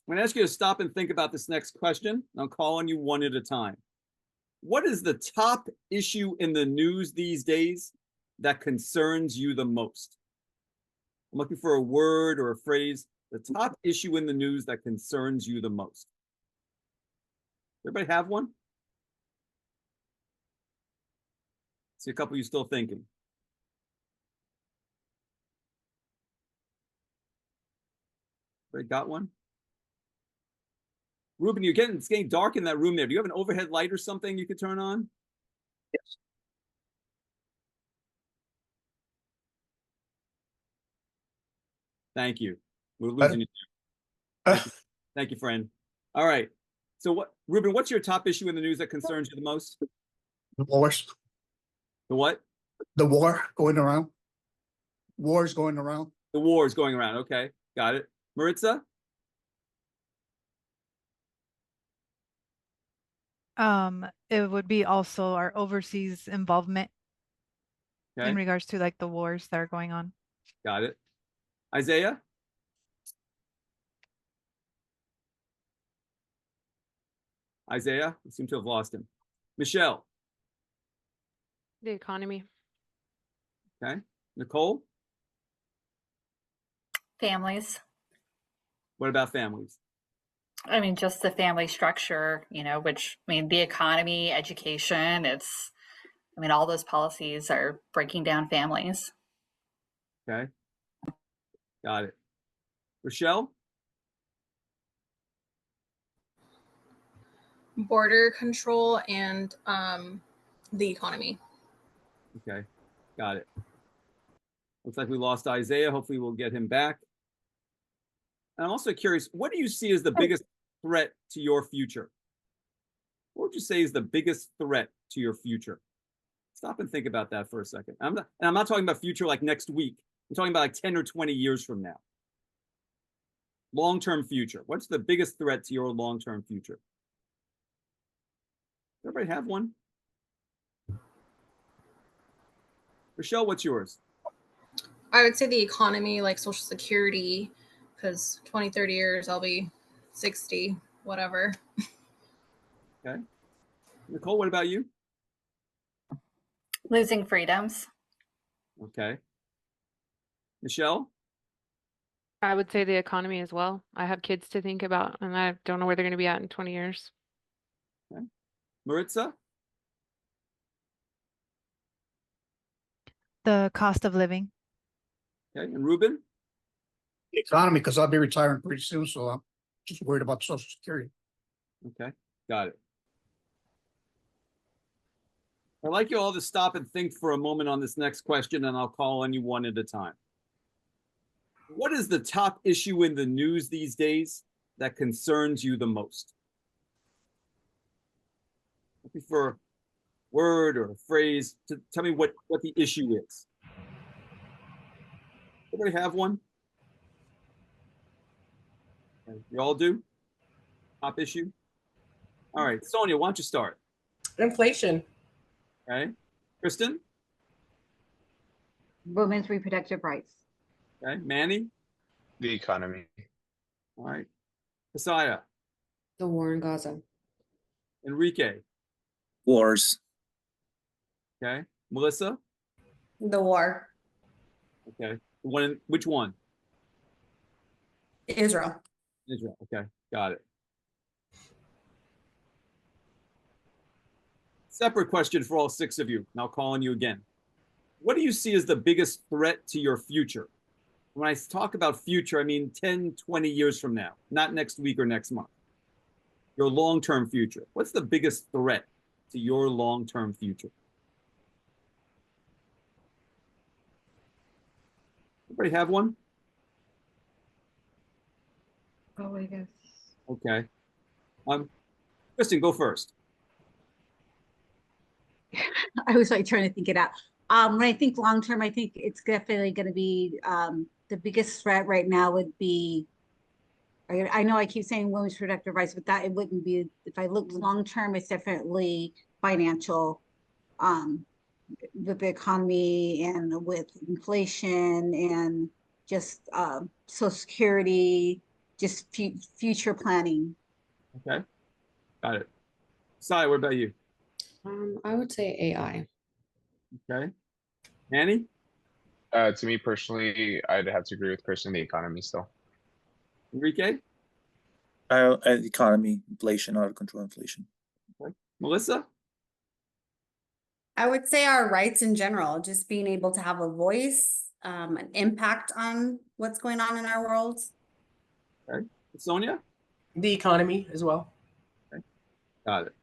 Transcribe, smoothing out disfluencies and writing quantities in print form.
I'm going to ask you to stop and think about this next question, and I'll call on you one at a time. What is the top issue in the news these days that concerns you the most? I'm looking for a word or a phrase. The top issue in the news that concerns you the most. Everybody have one? See a couple of you still thinking. Everybody got one? Ruben, it's getting dark in that room there. Do you have an overhead light or something you could turn on? Yes. Thank you. We're losing you. Thank you, friend. All right. So Ruben, what's your top issue in the news that concerns you the most? The wars. The what? The war going around. Wars going around. The war is going around. Okay. Got it. Maritza? It would be also our overseas involvement in Okay. regards to like the wars that are going on. Got it. Isaiah? Isaiah? We seem to have lost him. Michelle? The economy. Okay. Nicole? Families. What about families? I mean, just the family structure, which, I mean, the economy, education, all those policies are breaking down families. Okay. Got it. Rochelle? Border control and the economy. Okay. Got it. Looks like we lost Isaiah. Hopefully we'll get him back. And I'm also curious, what do you see as the biggest threat to your future? What would you say is the biggest threat to your future? Stop and think about that for a second. I'm not talking about future like next week. I'm talking about like 10 or 20 years from now. Long-term future. What's the biggest threat to your long-term future? Everybody have one? Rochelle, what's yours? I would say the economy, like Social Security, because 20, 30 years, I'll be 60, whatever. Okay. Nicole, what about you? Losing freedoms. Okay. Michelle? I would say the economy as well. I have kids to think about, and I don't know where they're going to be at in 20 years. Okay. Maritza? The cost of living. Okay. And Ruben? The economy, because I'll be retiring pretty soon, so I'm just worried about Social Security. Okay. Got it. I'd like you all to stop and think for a moment on this next question, and I'll call on you one at a time. What is the top issue in the news these days that concerns you the most? Looking for a word or a phrase to tell me what the issue is. Everybody have one? Okay. You all do? Top issue? All right. Sonia, why don't you start? Inflation. Okay. Kristen? Women's reproductive rights. Okay. Manny? The economy. All right. Messiah? The war in Gaza. Enrique? Wars. Okay. Melissa? The war. Okay. Which one? Israel. Israel. Okay. Got it. Separate question for all six of you, and I'll call on you again. What do you see as the biggest threat to your future? When I talk about future, I mean 10, 20 years from now, not next week or next month. Your long-term future. What's the biggest threat to your long-term future? Everybody have one? Oh, I guess. Okay. Kristen, go first. I was like trying to think it out. When I think long term, I think it's definitely going to be the biggest threat right now would be. I know I keep saying women's reproductive rights, but that it wouldn't be. If I look long term, it's definitely financial, with the economy and with inflation and just Social Security just future planning. Okay, got it. Sai, what about you? I would say AI. Okay, Annie? To me personally, I'd have to agree with Chris in the economy still. Enrique? Economy, inflation, out of control inflation. Melissa? I would say our rights in general, just being able to have a voice, an impact on what's going on in our world. Okay, Sonia? The economy as well. Got it.